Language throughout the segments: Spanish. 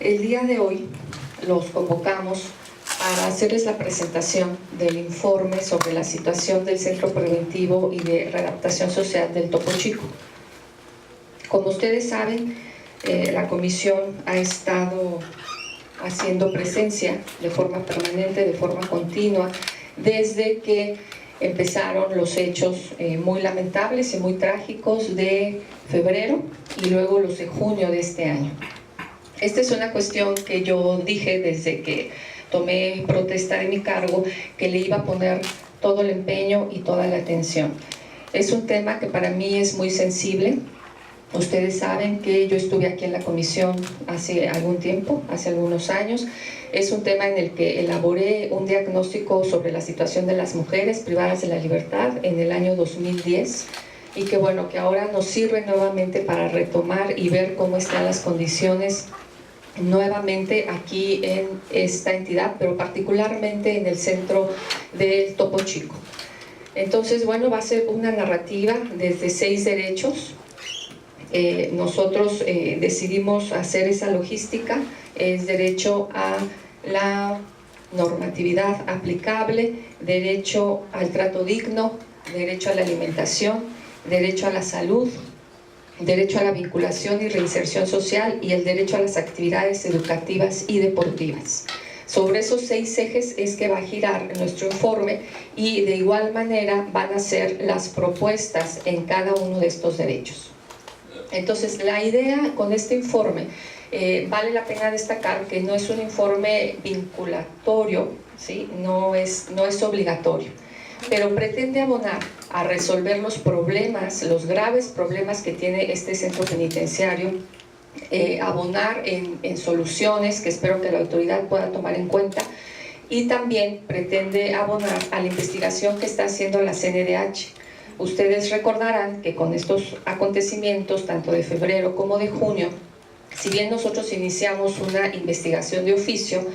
El día de hoy los convocamos para hacerles la presentación del informe sobre la situación del Centro Preventivo y de Readaptación Social del Topo Chico. Como ustedes saben, la comisión ha estado haciendo presencia de forma permanente, de forma continua, desde que empezaron los hechos muy lamentables y muy trágicos de febrero y luego los de junio de este año. Esta es una cuestión que yo dije desde que tomé protesta de mi cargo, que le iba a poner todo el empeño y toda la atención. Es un tema que para mí es muy sensible. Ustedes saben que yo estuve aquí en la comisión hace algún tiempo, hace algunos años. Es un tema en el que elaboré un diagnóstico sobre la situación de las mujeres privadas de la libertad en el año 2010 y que bueno, que ahora nos sirve nuevamente para retomar y ver cómo están las condiciones nuevamente aquí en esta entidad, pero particularmente en el centro del Topo Chico. Entonces, bueno, va a ser una narrativa desde 6 derechos. Nosotros decidimos hacer esa logística. Es derecho a la normatividad aplicable, derecho al trato digno, derecho a la alimentación, derecho a la salud, derecho a la vinculación y reinserción social y el derecho a las actividades educativas y deportivas. Sobre esos 6 ejes es que va a girar nuestro informe y de igual manera van a ser las propuestas en cada uno de estos derechos. Entonces, la idea con este informe, vale la pena destacar que no es un informe vinculatorio, ¿sí? no es obligatorio, pero pretende abonar a resolver los problemas, los graves problemas que tiene este centro penitenciario, abonar en soluciones que espero que la autoridad pueda tomar en cuenta, y también pretende abonar a la investigación que está haciendo la CNDH. Ustedes recordarán que con estos acontecimientos, tanto de febrero como de junio, si bien nosotros iniciamos una investigación de oficio,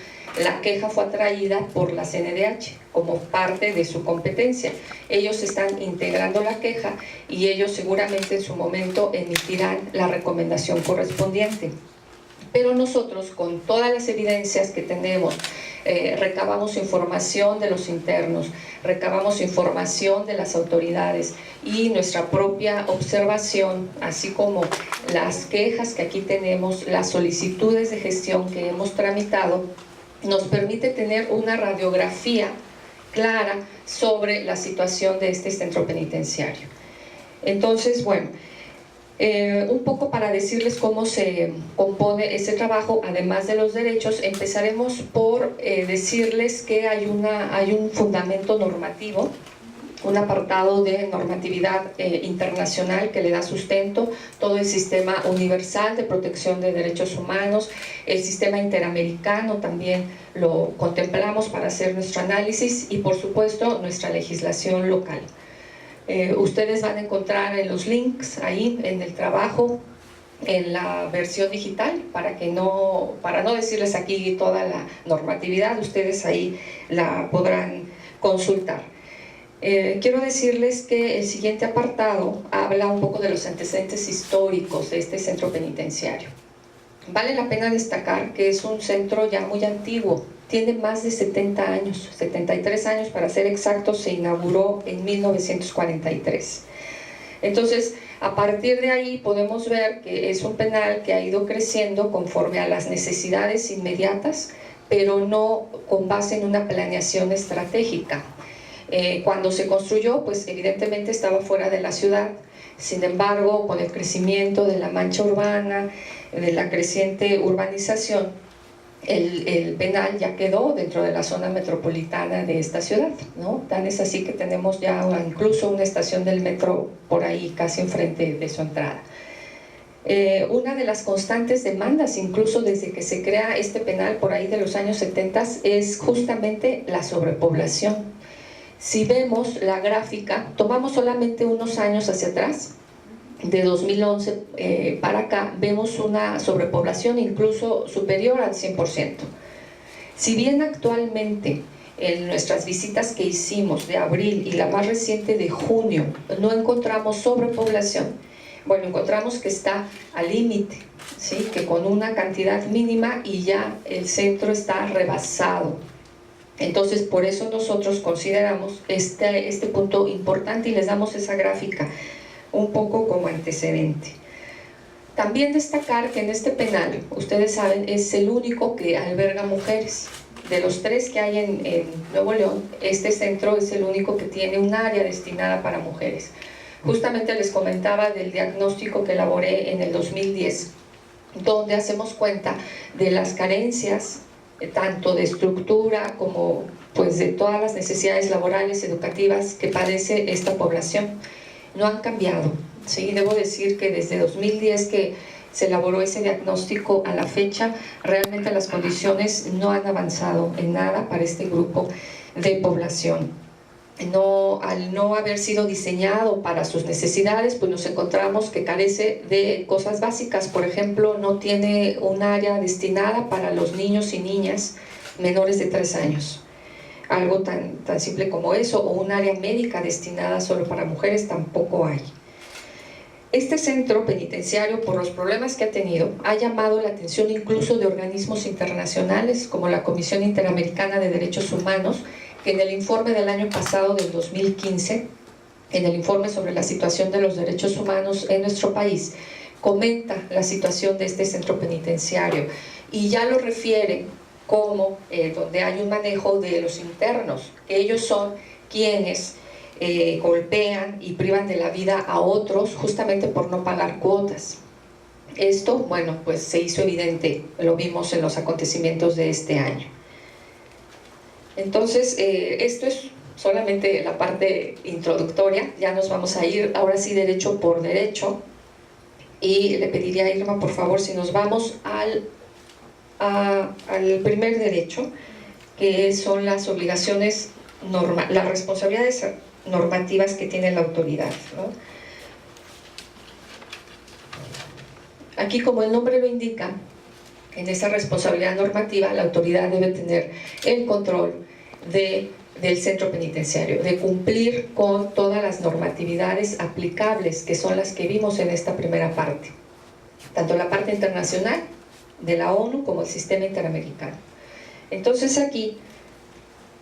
la queja fue atraída por la CNDH como parte de su competencia. Ellos están integrando la queja y ellos seguramente en su momento emitirán la recomendación correspondiente. Pero nosotros, con todas las evidencias que tenemos, recabamos información de los internos, recabamos información de las autoridades y nuestra propia observación, así como las quejas que aquí tenemos, las solicitudes de gestión que hemos tramitado, nos permite tener una radiografía clara sobre la situación de este centro penitenciario. Entonces, bueno, un poco para decirles cómo se compone este trabajo, además de los derechos, empezaremos por decirles que hay un fundamento normativo, un apartado de normatividad internacional que le da sustento, todo el sistema universal de protección de derechos humanos, el sistema interamericano también lo contemplamos para hacer nuestro análisis y por supuesto nuestra legislación local. Ustedes van a encontrar en los links ahí en el trabajo, en la versión digital, para no decirles aquí toda la normatividad, ustedes ahí la podrán consultar. Quiero decirles que el siguiente apartado habla un poco de los antecedentes históricos de este centro penitenciario. Vale la pena destacar que es un centro ya muy antiguo, tiene más de 70 años, 73 años para ser exactos, se inauguró en 1943. Entonces, a partir de ahí podemos ver que es un penal que ha ido creciendo conforme a las necesidades inmediatas, pero no con base en una planeación estratégica. Cuando se construyó, pues evidentemente estaba fuera de la ciudad. Sin embargo, con el crecimiento de la mancha urbana, de la creciente urbanización, el penal ya quedó dentro de la zona metropolitana de esta ciudad, ¿no? Tan es así que tenemos ya incluso una estación del metro por ahí casi enfrente de su entrada. Una de las constantes demandas, incluso desde que se crea este penal por ahí de los años 70, es justamente la sobrepoblación. Si vemos la gráfica, tomamos solamente unos años hacia atrás, de 2011 para acá, vemos una sobrepoblación incluso superior al 100%. Si bien actualmente en nuestras visitas que hicimos de abril y la más reciente de junio no encontramos sobrepoblación, Bueno, encontramos que está al límite, ¿sí? Que con una cantidad mínima y ya el centro está rebasado. Entonces, por eso nosotros consideramos este punto importante y les damos esa gráfica un poco como antecedente. También destacar que en este penal, ustedes saben, es el único que alberga mujeres. De los 3 que hay en Nuevo León, este centro es el único que tiene un área destinada para mujeres. Justamente les comentaba del diagnóstico que elaboré en el 2010, donde hacemos cuenta de las carencias, tanto de estructura como pues de todas las necesidades laborales, educativas que padece esta población. No han cambiado, ¿sí? Debo decir que desde 2010 que se elaboró ese diagnóstico a la fecha, realmente las condiciones no han avanzado en nada para este grupo de población. Al no haber sido diseñado para sus necesidades, pues nos encontramos que carece de cosas básicas. Por ejemplo, no tiene un área destinada para los niños y niñas menores de 3 años. Algo tan simple como eso, o un área médica destinada solo para mujeres, tampoco hay. Este centro penitenciario, por los problemas que ha tenido, ha llamado la atención incluso de organismos internacionales como la Comisión Interamericana de Derechos Humanos, que en el informe del año pasado, del 2015, en el informe sobre la situación de los derechos humanos en nuestro país, comenta la situación de este centro penitenciario y ya lo refiere como donde hay un manejo de los internos. Ellos son quienes golpean y privan de la vida a otros justamente por no pagar cuotas. Esto, bueno, pues se hizo evidente, lo vimos en los acontecimientos de este año. Entonces, esto es solamente la parte introductoria, ya nos vamos a ir ahora sí derecho por derecho, y le pediría a Irma, por favor, si nos vamos al primer derecho, que son las obligaciones, las responsabilidades normativas que tiene la autoridad, ¿no? Aquí, como el nombre lo indica, en esa responsabilidad normativa la autoridad debe tener el control del centro penitenciario, de cumplir con todas las normatividades aplicables, que son las que vimos en esta primera parte, tanto la parte internacional de la ONU como el sistema interamericano. Entonces aquí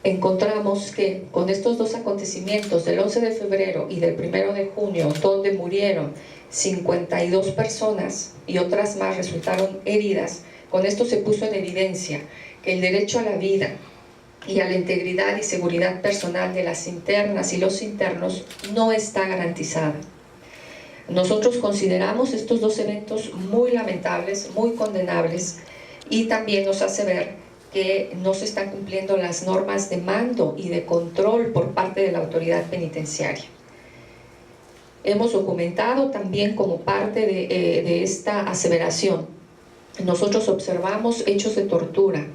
encontramos que con estos 2 acontecimientos del 11 de febrero y del 1 de junio, donde murieron 52 personas y otras más resultaron heridas, con esto se puso en evidencia que el derecho a la vida y a la integridad y seguridad personal de las internas y los internos no está garantizada. Nosotros consideramos estos 2 eventos muy lamentables, muy condenables, y también nos hace ver que no se están cumpliendo las normas de mando y de control por parte de la autoridad penitenciaria. Hemos documentado también como parte de esta aseveración, nosotros observamos hechos de tortura.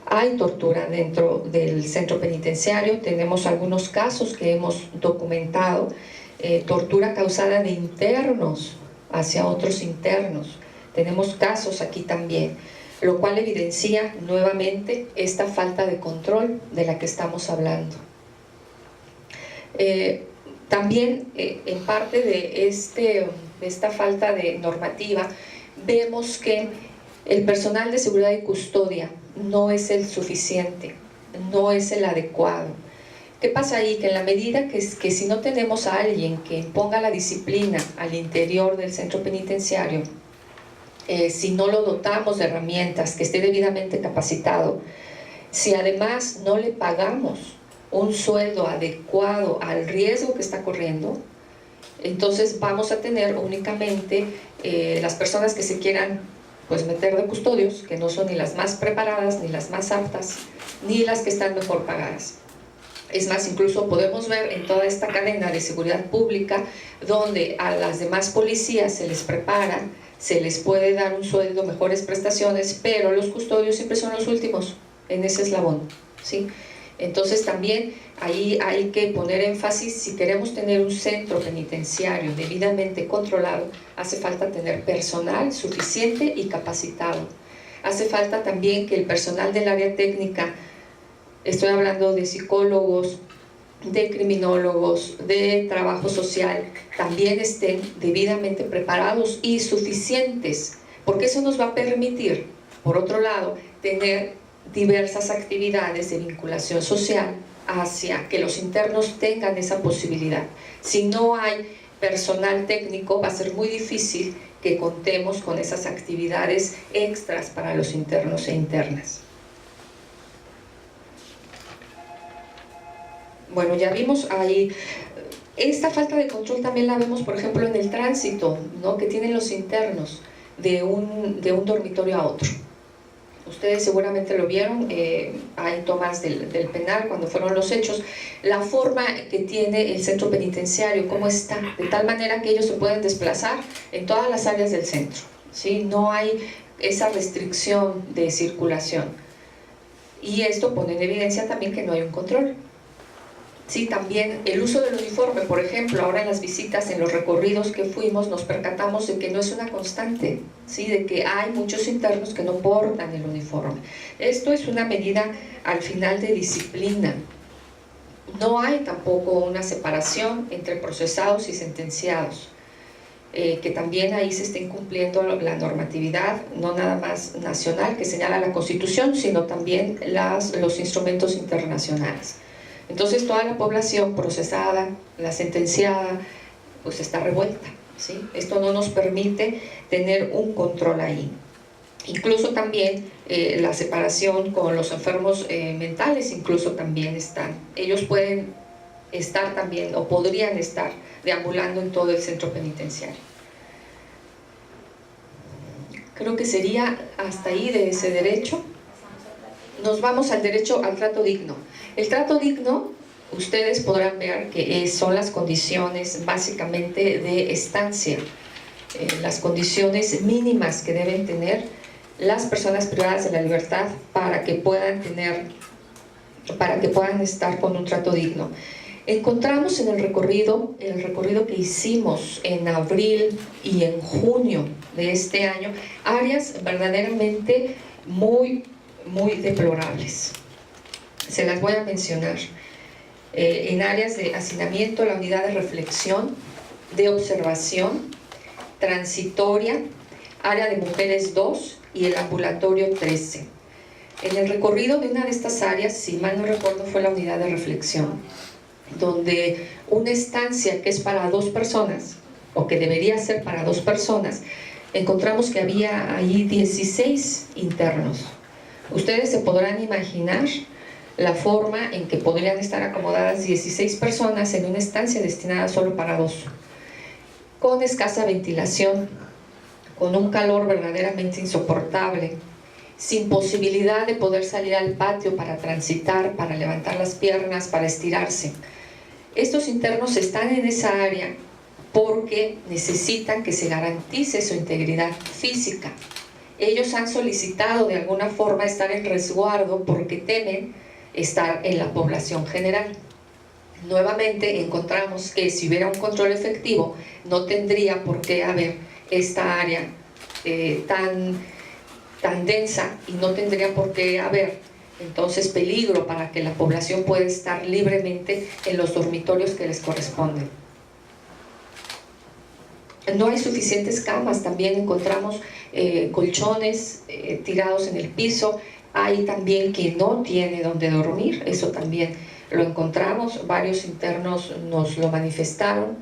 Hay tortura dentro del centro penitenciario, tenemos algunos casos que hemos documentado, tortura causada de internos hacia otros internos. Tenemos casos aquí también, lo cual evidencia nuevamente esta falta de control de la que estamos hablando. También en parte de esta falta de normativa, vemos que el personal de seguridad y custodia no es el suficiente, no es el adecuado. ¿Qué pasa ahí? Que en la medida que si no tenemos a alguien que imponga la disciplina al interior del centro penitenciario, si no lo dotamos de herramientas, que esté debidamente capacitado, si además no le pagamos un sueldo adecuado al riesgo que está corriendo, entonces vamos a tener únicamente las personas que se quieran pues meter de custodios, que no son ni las más preparadas, ni las más aptas, ni las que están mejor pagadas. Es más, incluso podemos ver en toda esta cadena de seguridad pública, donde a las demás policías se les prepara, se les puede dar un sueldo, mejores prestaciones, pero los custodios siempre son los últimos en ese eslabón, ¿sí? Entonces también ahí hay que poner énfasis, si queremos tener un centro penitenciario debidamente controlado, hace falta tener personal suficiente y capacitado. Hace falta también que el personal del área técnica, estoy hablando de psicólogos, de criminólogos, de trabajo social, también estén debidamente preparados y suficientes, porque eso nos va a permitir, por otro lado, tener diversas actividades de vinculación social hacia que los internos tengan esa posibilidad. Si no hay personal técnico, va a ser muy difícil que contemos con esas actividades extras para los internos e internas. Bueno, ya vimos ahí, esta falta de control también la vemos, por ejemplo, en el tránsito, ¿no?, que tienen los internos de un dormitorio a otro. Ustedes seguramente lo vieron, hay tomas del penal cuando fueron los hechos, la forma que tiene el centro penitenciario, cómo está, de tal manera que ellos se pueden desplazar en todas las áreas del centro, ¿sí? No hay esa restricción de circulación. Y esto pone en evidencia también que no hay un control. Sí, también el uso del uniforme, por ejemplo, ahora en las visitas, en los recorridos que fuimos, nos percatamos de que no es una constante, ¿sí?, de que hay muchos internos que no portan el uniforme. Esto es una medida al final de disciplina. No hay tampoco una separación entre procesados y sentenciados, que también ahí se está incumpliendo la normatividad, no nada más nacional que señala la Constitución, sino también los instrumentos internacionales. Entonces toda la población procesada, la sentenciada, pues está revuelta, ¿sí? Esto no nos permite tener un control ahí. Incluso también la separación con los enfermos mentales, incluso también están. Ellos pueden estar también, o podrían estar, deambulando en todo el centro penitenciario. Creo que sería hasta ahí de ese derecho. Nos vamos al derecho al trato digno. El trato digno, ustedes podrán ver que son las condiciones básicamente de estancia, las condiciones mínimas que deben tener las personas privadas de la libertad para que puedan estar con un trato digno. Encontramos en el recorrido que hicimos en abril y en junio de este año, áreas verdaderamente muy deplorables. Se las voy a mencionar. En áreas de hacinamiento, la unidad de reflexión, de observación, transitoria, área de mujeres 2 y el ambulatorio 13. En el recorrido de una de estas áreas, si mal no recuerdo, fue la unidad de reflexión, donde una estancia que es para 2 personas, o que debería ser para 2 personas, encontramos que había ahí 16 internos. Ustedes se podrán imaginar la forma en que podrían estar acomodadas 16 personas en una estancia destinada solo para 2, con escasa ventilación, con un calor verdaderamente insoportable, sin posibilidad de poder salir al patio para transitar, para levantar las piernas, para estirarse. Estos internos están en esa área porque necesitan que se garantice su integridad física. Ellos han solicitado de alguna forma estar en resguardo porque temen estar en la población general. Nuevamente encontramos que si hubiera un control efectivo, no tendría por qué haber esta área tan densa, y no tendría por qué haber entonces peligro para que la población pueda estar libremente en los dormitorios que les corresponden. No hay suficientes camas, también encontramos colchones tirados en el piso. Hay también quien no tiene donde dormir, eso también lo encontramos, varios internos nos lo manifestaron.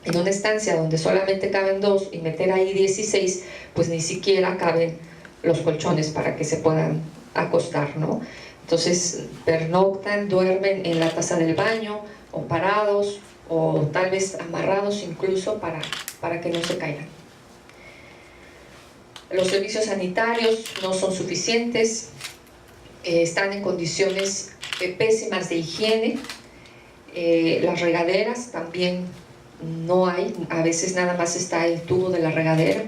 En una estancia donde solamente caben 2 y meter ahí 16, pues ni siquiera caben los colchones para que se puedan acostar, ¿no? Entonces pernoctan, duermen en la taza del baño, o parados, o tal vez amarrados incluso para que no se caigan. Los servicios sanitarios no son suficientes, están en condiciones pésimas de higiene. Las regaderas también no hay, a veces nada más está el tubo de la regadera.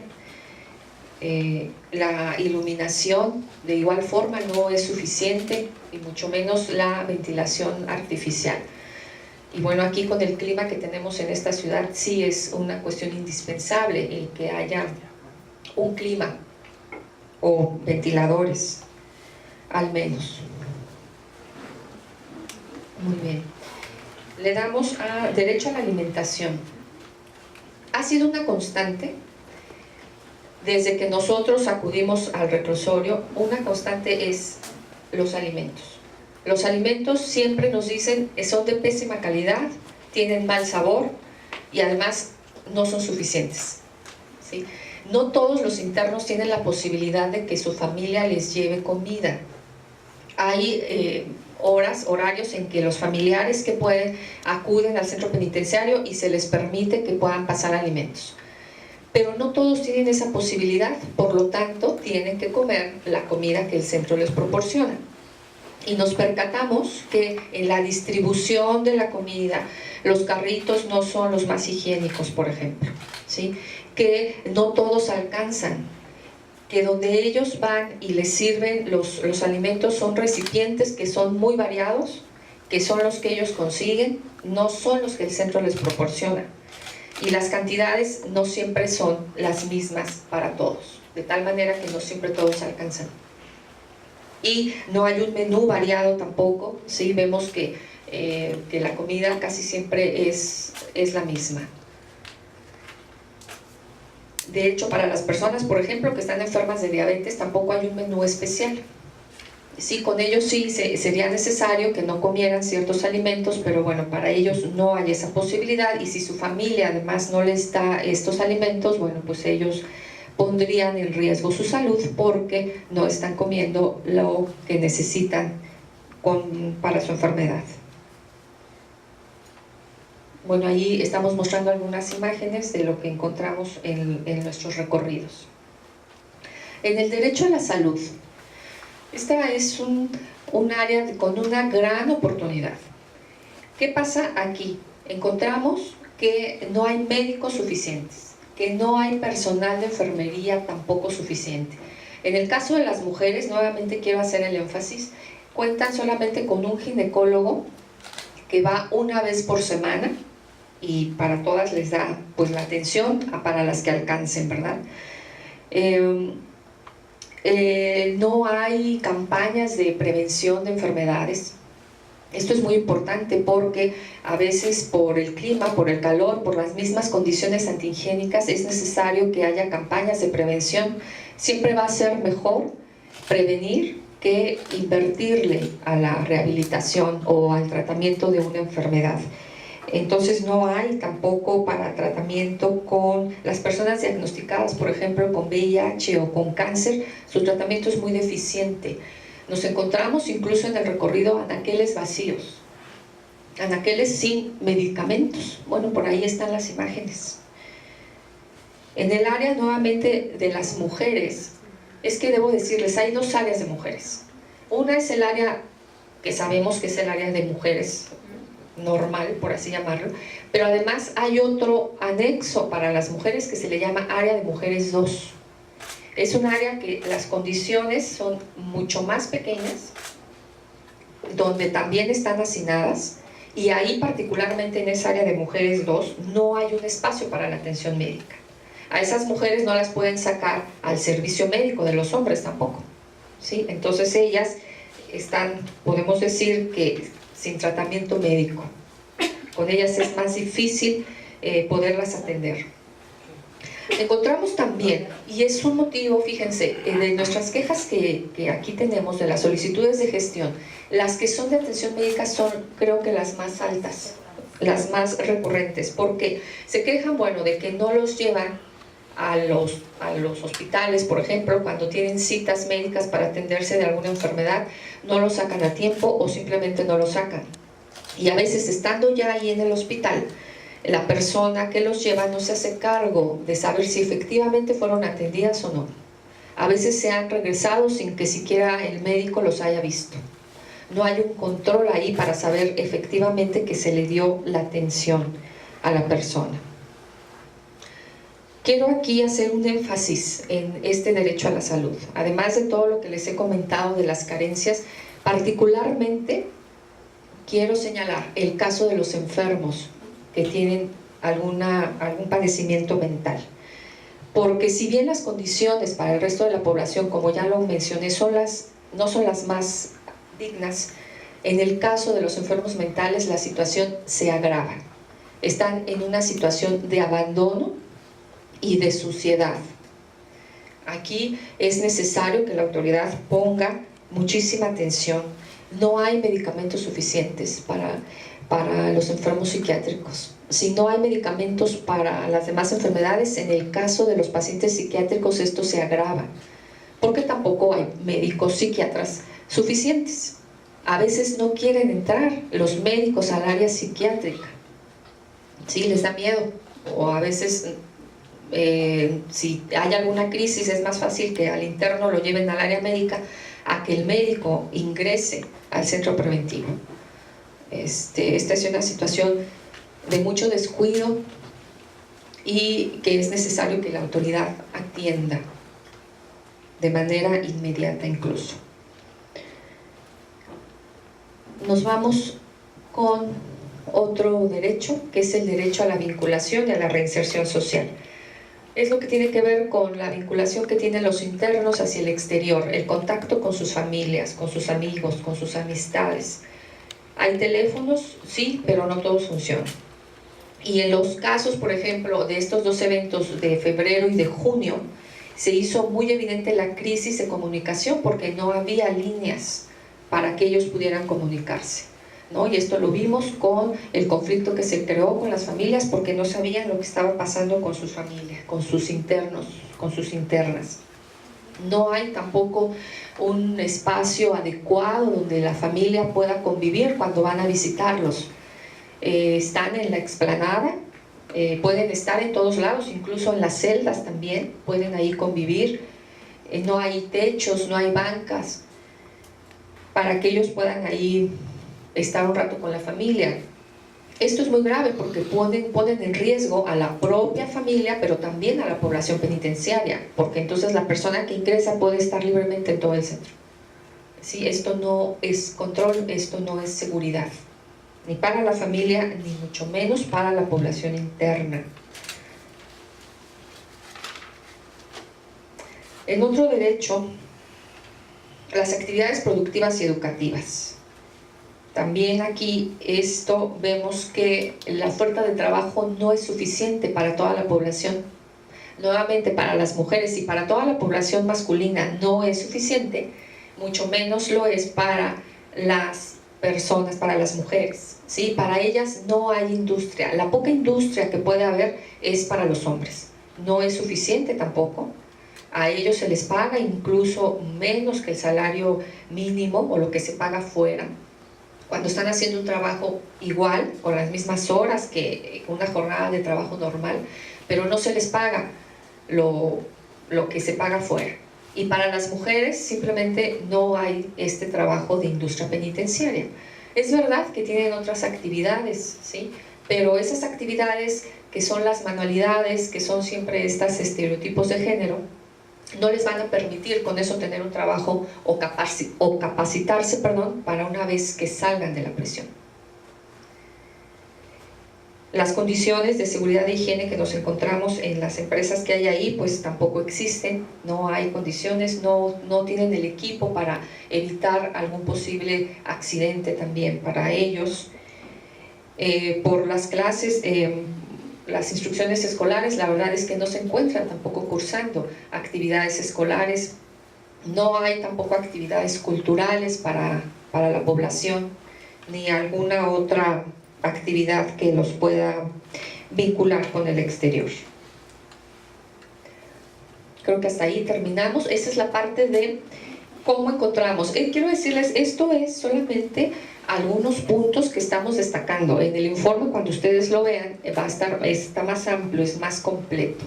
La iluminación de igual forma no es suficiente, y mucho menos la ventilación artificial. Y bueno, aquí con el clima que tenemos en esta ciudad, sí es una cuestión indispensable el que haya un clima o ventiladores, al menos. Muy bien. le damos derecho a la alimentación. Ha sido una constante desde que nosotros acudimos al reclusorio. Una constante es los alimentos. Los alimentos siempre nos dicen que son de pésima calidad, tienen mal sabor y además no son suficientes, ¿sí? No todos los internos tienen la posibilidad de que su familia les lleve comida. Hay horarios en que los familiares que pueden acuden al centro penitenciario y se les permite que puedan pasar alimentos. Pero no todos tienen esa posibilidad, por lo tanto tienen que comer la comida que el centro les proporciona. Y nos percatamos que en la distribución de la comida, los carritos no son los más higiénicos, por ejemplo, ¿sí? Que no todos alcanzan, que donde ellos van y les sirven los alimentos son recipientes que son muy variados, que son los que ellos consiguen, no son los que el centro les proporciona. Y las cantidades no siempre son las mismas para todos, de tal manera que no siempre todos alcanzan. Y no hay un menú variado tampoco, ¿sí? Vemos que la comida casi siempre es la misma. De hecho, para las personas, por ejemplo, que están enfermas de diabetes, tampoco hay un menú especial. Sí, con ellos sí sería necesario que no comieran ciertos alimentos, pero bueno, para ellos no hay esa posibilidad, y si su familia además no les da estos alimentos, bueno, pues ellos pondrían en riesgo su salud porque no están comiendo lo que necesitan para su enfermedad. Bueno, ahí estamos mostrando algunas imágenes de lo que encontramos en nuestros recorridos. En el derecho a la salud, esta es un área con una gran oportunidad. ¿Qué pasa aquí? Encontramos que no hay médicos suficientes, que no hay personal de enfermería tampoco suficiente. En el caso de las mujeres, nuevamente quiero hacer el énfasis, cuentan solamente con un ginecólogo que va una vez por semana, y para todas les da pues la atención para las que alcancen, ¿verdad? No hay campañas de prevención de enfermedades. Esto es muy importante porque a veces por el clima, por el calor, por las mismas condiciones antihigiénicas es necesario que haya campañas de prevención. Siempre va a ser mejor prevenir que invertirle a la rehabilitación o al tratamiento de una enfermedad. Entonces no hay tampoco para tratamiento con las personas diagnosticadas, por ejemplo, con VIH o con cáncer, su tratamiento es muy deficiente. Nos encontramos incluso en el recorrido anaqueles vacíos, anaqueles sin medicamentos. Bueno, por ahí están las imágenes. En el área nuevamente de las mujeres, es que debo decirles, hay dos áreas de mujeres. Una es el área que sabemos que es el área de mujeres normal, por así llamarlo, pero además hay otro anexo para las mujeres que se le llama área de mujeres 2. Es un área que las condiciones son mucho más pequeñas, donde también están hacinadas, y ahí particularmente en esa área de mujeres 2 no hay un espacio para la atención médica. A esas mujeres no las pueden sacar al servicio médico de los hombres tampoco, ¿sí? Entonces ellas están, podemos decir que sin tratamiento médico. Con ellas es más difícil poderlas atender. Encontramos también, y es un motivo, fíjense, de nuestras quejas que aquí tenemos, de las solicitudes de gestión, las que son de atención médica son, creo que las más altas, las más recurrentes, porque se quejan, bueno, de que no los llevan a los hospitales, por ejemplo, cuando tienen citas médicas para atenderse de alguna enfermedad, no lo sacan a tiempo o simplemente no lo sacan. Y a veces, estando ya ahí en el hospital, la persona que los lleva no se hace cargo de saber si efectivamente fueron atendidas o no. A veces se han regresado sin que siquiera el médico los haya visto. No hay un control ahí para saber efectivamente que se le dio la atención a la persona. Quiero aquí hacer un énfasis en este derecho a la salud. Además de todo lo que les he comentado de las carencias, particularmente quiero señalar el caso de los enfermos que tienen algún padecimiento mental. Porque si bien las condiciones para el resto de la población, como ya lo mencioné, no son las más dignas, En el caso de los enfermos mentales, la situación se agrava. Están en una situación de abandono y de suciedad. Aquí es necesario que la autoridad ponga muchísima atención. No hay medicamentos suficientes para los enfermos psiquiátricos. Si no hay medicamentos para las demás enfermedades, en el caso de los pacientes psiquiátricos esto se agrava, porque tampoco hay médicos psiquiatras suficientes. A veces no quieren entrar los médicos al área psiquiátrica, sí, les da miedo, o a veces si hay alguna crisis es más fácil que al interno lo lleven al área médica a que el médico ingrese al centro preventivo. Esta es una situación de mucho descuido y que es necesario que la autoridad atienda de manera inmediata incluso. Nos vamos con otro derecho, que es el derecho a la vinculación y a la reinserción social. Es lo que tiene que ver con la vinculación que tienen los internos hacia el exterior, el contacto con sus familias, con sus amigos, con sus amistades. Hay teléfonos, sí, pero no todos funcionan. Y en los casos, por ejemplo, de estos dos eventos de febrero y de junio, se hizo muy evidente la crisis de comunicación porque no había líneas para que ellos pudieran comunicarse, ¿no? Y esto lo vimos con el conflicto que se creó con las familias porque no sabían lo que estaba pasando con sus familias, con sus internos, con sus internas. No hay tampoco un espacio adecuado donde la familia pueda convivir cuando van a visitarlos. Están en la explanada, pueden estar en todos lados, incluso en las celdas también, pueden ahí convivir. No hay techos, no hay bancas para que ellos puedan ahí estar un rato con la familia. Esto es muy grave porque ponen en riesgo a la propia familia, pero también a la población penitenciaria, porque entonces la persona que ingresa puede estar libremente en todo el centro. ¿Sí? Esto no es control, esto no es seguridad, ni para la familia, ni mucho menos para la población interna. En otro derecho, las actividades productivas y educativas. También aquí vemos que la oferta de trabajo no es suficiente para toda la población. Nuevamente, para las mujeres y para toda la población masculina no es suficiente, mucho menos lo es para las personas, para las mujeres, ¿sí? Para ellas no hay industria. La poca industria que puede haber es para los hombres. No es suficiente tampoco. A ellos se les paga incluso menos que el salario mínimo o lo que se paga fuera, cuando están haciendo un trabajo igual, con las mismas horas que una jornada de trabajo normal, pero no se les paga lo que se paga fuera. Y para las mujeres simplemente no hay este trabajo de industria penitenciaria. Es verdad que tienen otras actividades, ¿sí? Pero esas actividades que son las manualidades, que son siempre estos estereotipos de género, no les van a permitir con eso tener un trabajo o capacitarse, para una vez que salgan de la prisión. Las condiciones de seguridad e higiene que nos encontramos en las empresas que hay ahí, pues tampoco existen, no hay condiciones, no tienen el equipo para evitar algún posible accidente también para ellos. Por las clases, las instrucciones escolares, la verdad es que no se encuentran tampoco cursando actividades escolares, no hay tampoco actividades culturales para la población, ni alguna otra actividad que los pueda vincular con el exterior. Creo que hasta ahí terminamos. Esa es la parte de cómo encontramos. Quiero decirles, esto es solamente algunos puntos que estamos destacando. En el informe, cuando ustedes lo vean, está más amplio, es más completo.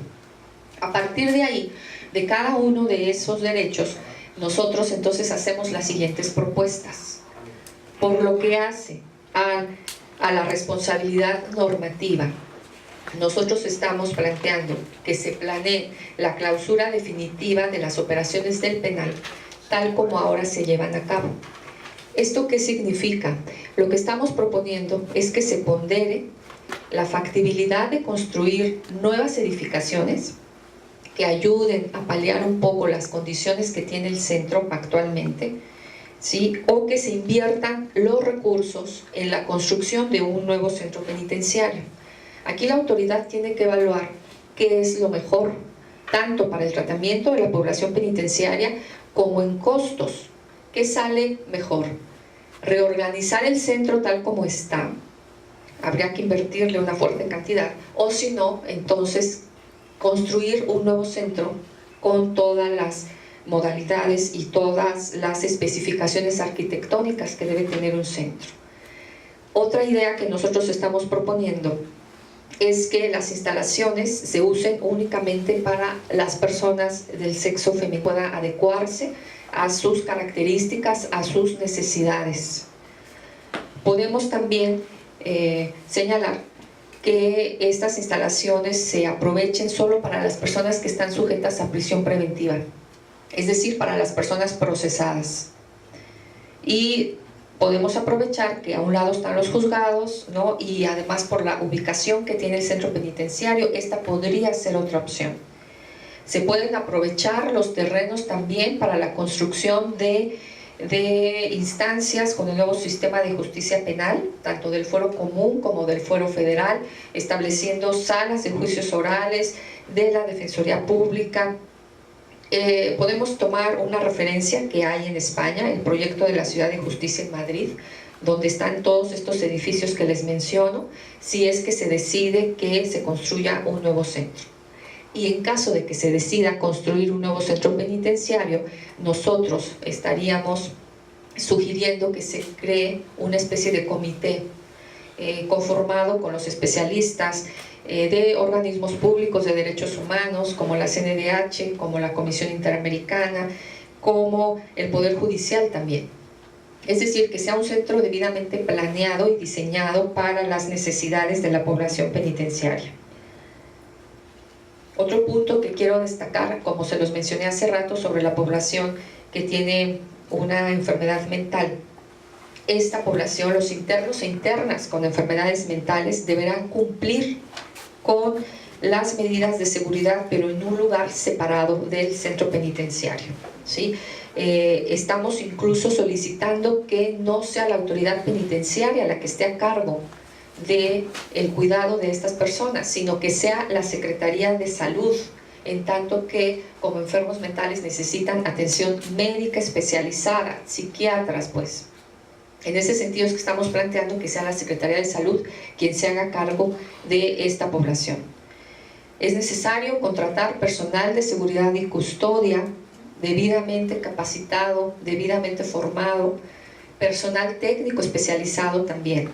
A partir de ahí, de cada uno de esos derechos, nosotros entonces hacemos las siguientes propuestas. Por lo que hace a la responsabilidad normativa, nosotros estamos planteando que se planee la clausura definitiva de las operaciones del penal, tal como ahora se llevan a cabo. ¿Esto qué significa? Lo que estamos proponiendo es que se pondere la factibilidad de construir nuevas edificaciones que ayuden a paliar un poco las condiciones que tiene el centro actualmente. ¿sí? O que se inviertan los recursos en la construcción de un nuevo centro penitenciario. Aquí la autoridad tiene que evaluar qué es lo mejor, tanto para el tratamiento de la población penitenciaria como en costos. ¿Qué sale mejor? Reorganizar el centro tal como está, habría que invertirle una fuerte cantidad, o si no, entonces construir un nuevo centro con todas las modalidades y todas las especificaciones arquitectónicas que debe tener un centro. Otra idea que nosotros estamos proponiendo es que las instalaciones se usen únicamente para las personas del sexo femenino, pueda adecuarse a sus características, a sus necesidades. Podemos también señalar que estas instalaciones se aprovechen solo para las personas que están sujetas a prisión preventiva, es decir, para las personas procesadas. Y podemos aprovechar que a un lado están los juzgados, ¿no? Y además por la ubicación que tiene el centro penitenciario, esta podría ser otra opción. Se pueden aprovechar los terrenos también para la construcción de instancias con el nuevo sistema de justicia penal, tanto del fuero común como del fuero federal, estableciendo salas de juicios orales, de la Defensoría Pública. Podemos tomar una referencia que hay en España, el proyecto de la Ciudad de Justicia en Madrid, donde están todos estos edificios que les menciono, si es que se decide que se construya un nuevo centro. Y en caso de que se decida construir un nuevo centro penitenciario, nosotros estaríamos sugiriendo que se cree una especie de comité conformado con los especialistas de organismos públicos de derechos humanos, como la CNDH, como la Comisión Interamericana, como el Poder Judicial también. Es decir, que sea un centro debidamente planeado y diseñado para las necesidades de la población penitenciaria. Otro punto que quiero destacar, como se los mencioné hace rato, sobre la población que tiene una enfermedad mental. Esta población, los internos e internas con enfermedades mentales, deberán cumplir con las medidas de seguridad, pero en un lugar separado del centro penitenciario, ¿sí? Estamos incluso solicitando que no sea la autoridad penitenciaria la que esté a cargo del cuidado de estas personas, sino que sea la Secretaría de Salud, en tanto que como enfermos mentales necesitan atención médica especializada, psiquiatras pues. En ese sentido es que estamos planteando que sea la Secretaría de Salud quien se haga cargo de esta población. Es necesario contratar personal de seguridad y custodia debidamente capacitado, debidamente formado, personal técnico especializado también.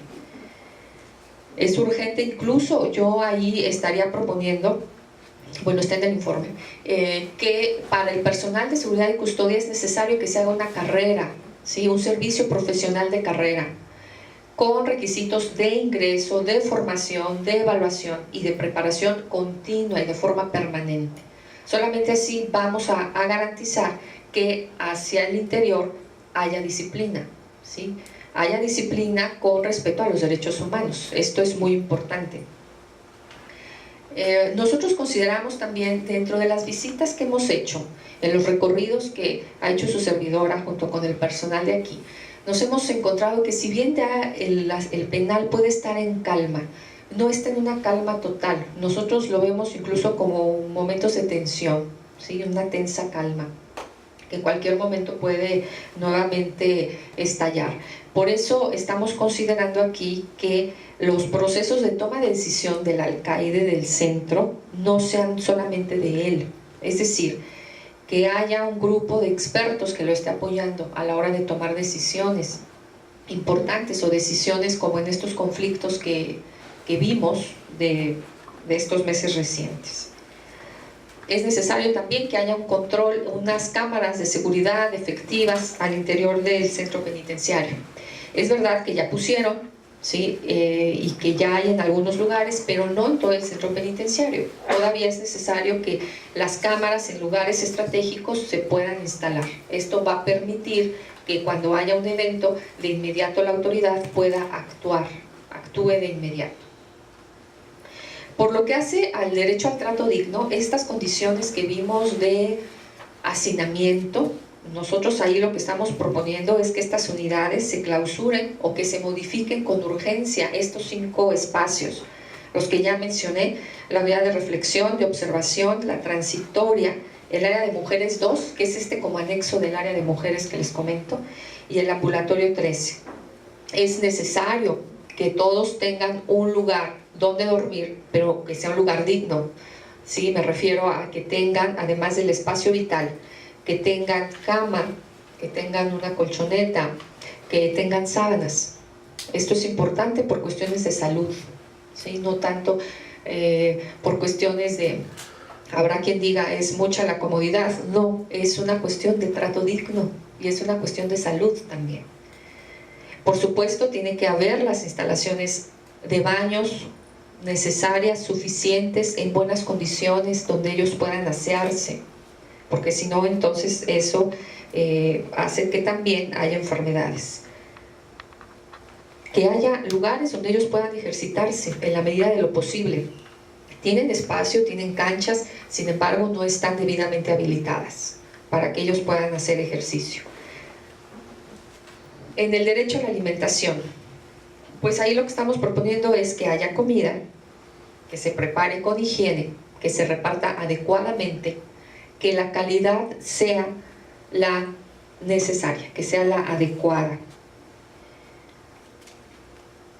Es urgente, incluso yo ahí estaría proponiendo, bueno, está en el informe, que para el personal de seguridad y custodia es necesario que se haga una carrera, ¿sí? Un servicio profesional de carrera, con requisitos de ingreso, de formación, de evaluación y de preparación continua y de forma permanente. Solamente así vamos a garantizar que hacia el interior haya disciplina, ¿sí? Haya disciplina con respecto a los derechos humanos. Esto es muy importante. Nosotros consideramos también, dentro de las visitas que hemos hecho, en los recorridos que ha hecho su servidora junto con el personal de aquí, nos hemos encontrado que si bien ya el penal puede estar en calma, no está en una calma total. Nosotros lo vemos incluso como momentos de tensión, ¿sí? Una tensa calma, que en cualquier momento puede nuevamente estallar. Por eso estamos considerando aquí que los procesos de toma de decisión del alcaide del centro no sean solamente de él, es decir, que haya un grupo de expertos que lo esté apoyando a la hora de tomar decisiones importantes o decisiones como en estos conflictos que vimos de estos meses recientes. Es necesario también que haya un control, unas cámaras de seguridad efectivas al interior del centro penitenciario. Es verdad que ya pusieron, ¿sí? Y que ya hay en algunos lugares, pero no en todo el centro penitenciario. Todavía es necesario que las cámaras en lugares estratégicos se puedan instalar. Esto va a permitir que cuando haya un evento, de inmediato la autoridad pueda actúe de inmediato. Por lo que hace al derecho al trato digno, estas condiciones que vimos de hacinamiento, nosotros ahí lo que estamos proponiendo es que estas unidades se clausuren o que se modifiquen con urgencia estos 5 espacios, los que ya mencioné: la unidad de reflexión, de observación, la transitoria, el área de mujeres 2, que es como anexo del área de mujeres que les comento, y el ambulatorio 13. Es necesario que todos tengan un lugar donde dormir, pero que sea un lugar digno. Sí, me refiero a que tengan, además del espacio vital, que tengan cama, que tengan una colchoneta, que tengan sábanas. Esto es importante por cuestiones de salud, ¿sí? No tanto por cuestiones de, habrá quien diga, es mucha la comodidad. No, es una cuestión de trato digno y es una cuestión de salud también. Por supuesto, tiene que haber las instalaciones de baños necesarias, suficientes, en buenas condiciones, donde ellos puedan asearse, porque si no, entonces eso hace que también haya enfermedades. Que haya lugares donde ellos puedan ejercitarse en la medida de lo posible. Tienen espacio, tienen canchas, sin embargo no están debidamente habilitadas para que ellos puedan hacer ejercicio. En el derecho a la alimentación, pues ahí lo que estamos proponiendo es que haya comida, que se prepare con higiene, que se reparta adecuadamente, que la calidad sea la necesaria, que sea la adecuada.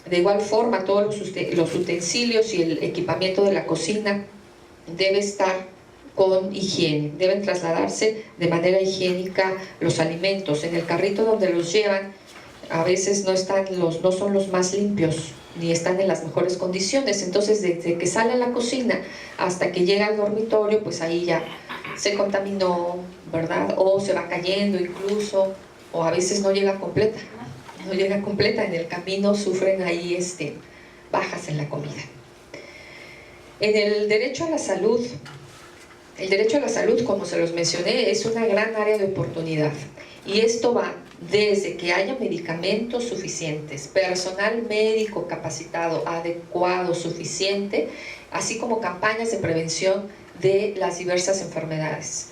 De igual forma, todos los utensilios y el equipamiento de la cocina debe estar con higiene, deben trasladarse de manera higiénica los alimentos. En el carrito donde los llevan, a veces no son los más limpios, ni están en las mejores condiciones. Entonces, desde que sale a la cocina hasta que llega al dormitorio, pues ahí ya se contaminó, ¿verdad? O se va cayendo incluso, o a veces no llega completa. No llega completa, en el camino sufren ahí bajas en la comida. En el derecho a la salud, el derecho a la salud, como se los mencioné, es una gran área de oportunidad. Y esto va desde que haya medicamentos suficientes, personal médico capacitado, adecuado, suficiente, así como campañas de prevención de las diversas enfermedades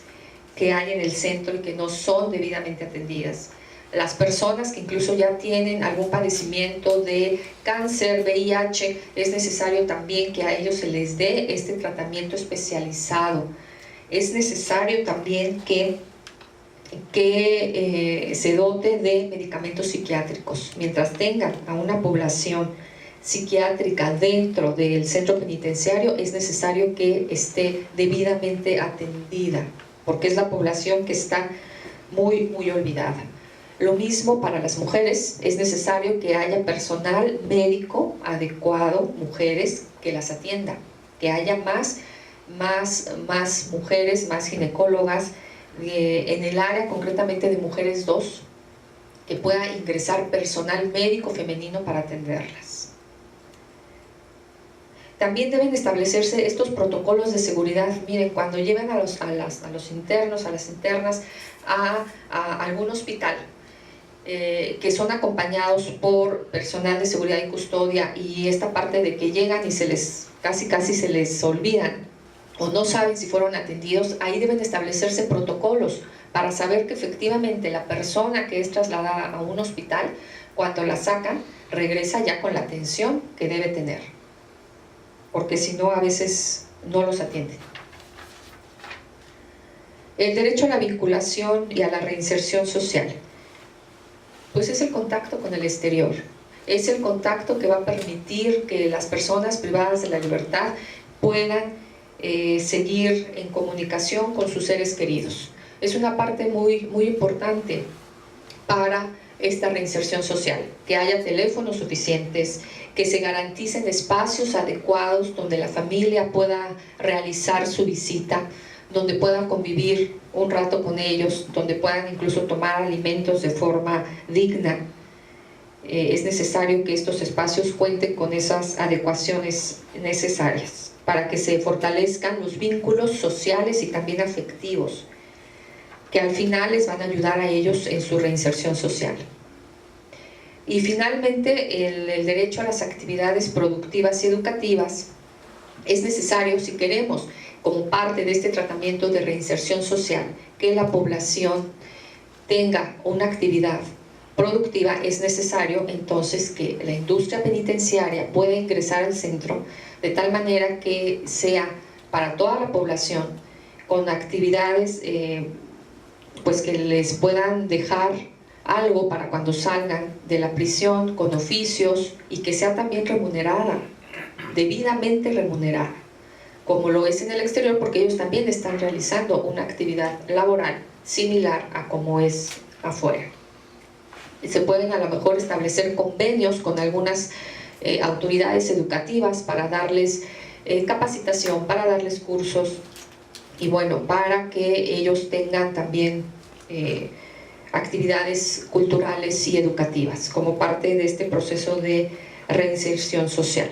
que hay en el centro y que no son debidamente atendidas. Las personas que incluso ya tienen algún padecimiento de cáncer, VIH, es necesario también que a ellos se les dé este tratamiento especializado. Es necesario también que se dote de medicamentos psiquiátricos. Mientras tengan a una población psiquiátrica dentro del centro penitenciario, es necesario que esté debidamente atendida, porque es la población que está muy, muy olvidada. Lo mismo para las mujeres, es necesario que haya personal médico adecuado, mujeres que las atiendan, que haya más mujeres, más ginecólogas, en el área concretamente de mujeres 2, que pueda ingresar personal médico femenino para atenderlas. También deben establecerse estos protocolos de seguridad. Miren, cuando lleven a los internos, a las internas a algún hospital, que son acompañados por personal de seguridad y custodia, y esta parte de que llegan y casi se les olvidan o no saben si fueron atendidos, ahí deben establecerse protocolos para saber que efectivamente la persona que es trasladada a un hospital, cuando la sacan, regresa ya con la atención que debe tener, porque si no, a veces no los atienden. El derecho a la vinculación y a la reinserción social, pues es el contacto con el exterior, es el contacto que va a permitir que las personas privadas de la libertad puedan seguir en comunicación con sus seres queridos. Es una parte muy, muy importante para esta reinserción social, que haya teléfonos suficientes, que se garanticen espacios adecuados donde la familia pueda realizar su visita, donde puedan convivir un rato con ellos, donde puedan incluso tomar alimentos de forma digna. Es necesario que estos espacios cuenten con esas adecuaciones necesarias para que se fortalezcan los vínculos sociales y también afectivos, que al final les van a ayudar a ellos en su reinserción social. Y finalmente, el derecho a las actividades productivas y educativas es necesario si queremos, como parte de este tratamiento de reinserción social, que la población tenga una actividad productiva, es necesario entonces que la industria penitenciaria pueda ingresar al centro de tal manera que sea para toda la población, con actividades pues que les puedan dejar algo para cuando salgan de la prisión, con oficios, y que sea también remunerada, debidamente remunerada, como lo es en el exterior, porque ellos también están realizando una actividad laboral similar a como es afuera. Se pueden a lo mejor establecer convenios con algunas autoridades educativas para darles capacitación, para darles cursos, y bueno, para que ellos tengan también actividades culturales y educativas como parte de este proceso de reinserción social.